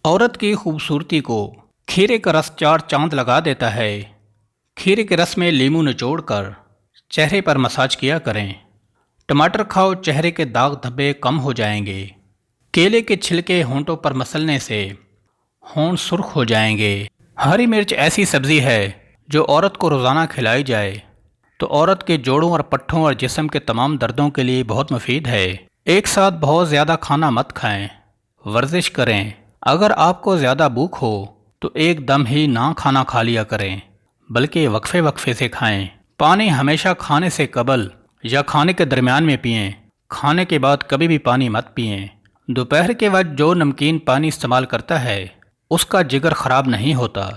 عورت کی خوبصورتی کو کھیرے کا رس چار چاند لگا دیتا ہے۔ کھیرے کے رس میں لیموں نچوڑ کر چہرے پر مساج کیا کریں۔ ٹماٹر کھاؤ، چہرے کے داغ دھبے کم ہو جائیں گے۔ کیلے کے چھلکے ہونٹوں پر مسلنے سے ہونٹ سرخ ہو جائیں گے۔ ہری مرچ ایسی سبزی ہے جو عورت کو روزانہ کھلائی جائے تو عورت کے جوڑوں اور پٹھوں اور جسم کے تمام دردوں کے لیے بہت مفید ہے۔ ایک ساتھ بہت زیادہ کھانا مت کھائیں۔ ورزش کریں۔ اگر آپ کو زیادہ بھوک ہو تو ایک دم ہی نہ کھانا کھا لیا کریں، بلکہ وقفے وقفے سے کھائیں۔ پانی ہمیشہ کھانے سے قبل یا کھانے کے درمیان میں پئیں۔ کھانے کے بعد کبھی بھی پانی مت پئیں۔ دوپہر کے وقت جو نمکین پانی استعمال کرتا ہے اس کا جگر خراب نہیں ہوتا۔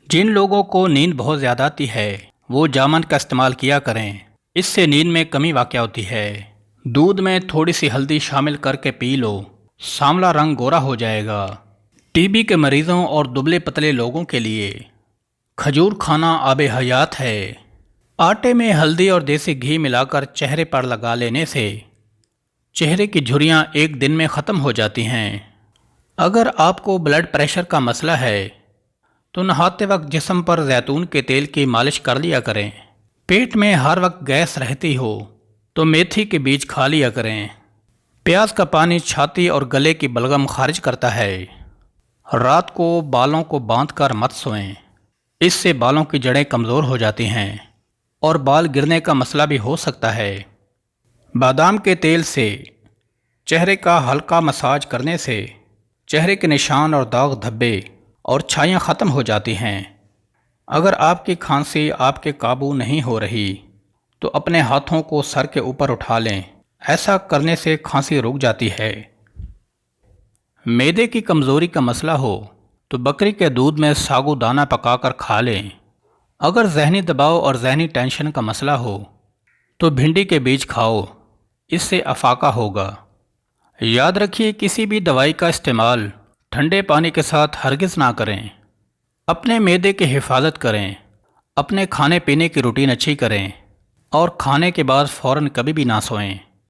جن لوگوں کو نیند بہت زیادہ آتی ہے وہ جامن کا استعمال کیا کریں، اس سے نیند میں کمی واقع ہوتی ہے۔ دودھ میں تھوڑی سی ہلدی شامل کر کے پی لو، سانولا رنگ گورا ہو جائے گا۔ ٹی بی کے مریضوں اور دبلے پتلے لوگوں کے لیے کھجور کھانا آب حیات ہے۔ آٹے میں ہلدی اور دیسی گھی ملا کر چہرے پر لگا لینے سے چہرے کی جھریاں ایک دن میں ختم ہو جاتی ہیں۔ اگر آپ کو بلڈ پریشر کا مسئلہ ہے تو نہاتے وقت جسم پر زیتون کے تیل کی مالش کر لیا کریں۔ پیٹ میں ہر وقت گیس رہتی ہو تو میتھی کے بیج کھا لیا کریں۔ پیاز کا پانی چھاتی اور گلے کی بلغم خارج کرتا ہے۔ رات کو بالوں کو باندھ کر مت سوئیں، اس سے بالوں کی جڑیں کمزور ہو جاتی ہیں اور بال گرنے کا مسئلہ بھی ہو سکتا ہے۔ بادام کے تیل سے چہرے کا ہلکا مساج کرنے سے چہرے کے نشان اور داغ دھبے اور چھائیاں ختم ہو جاتی ہیں۔ اگر آپ کی کھانسی آپ کے قابو نہیں ہو رہی تو اپنے ہاتھوں کو سر کے اوپر اٹھا لیں، ایسا کرنے سے کھانسی رک جاتی ہے۔ معدے کی کمزوری کا مسئلہ ہو تو بکری کے دودھ میں ساگو دانہ پکا کر کھا لیں۔ اگر ذہنی دباؤ اور ذہنی ٹینشن کا مسئلہ ہو تو بھنڈی کے بیج کھاؤ، اس سے افاقہ ہوگا۔ یاد رکھیے، کسی بھی دوائی کا استعمال ٹھنڈے پانی کے ساتھ ہرگز نہ کریں۔ اپنے معدے کی حفاظت کریں، اپنے کھانے پینے کی روٹین اچھی کریں اور کھانے کے بعد فوراً کبھی بھی نہ سوئیں۔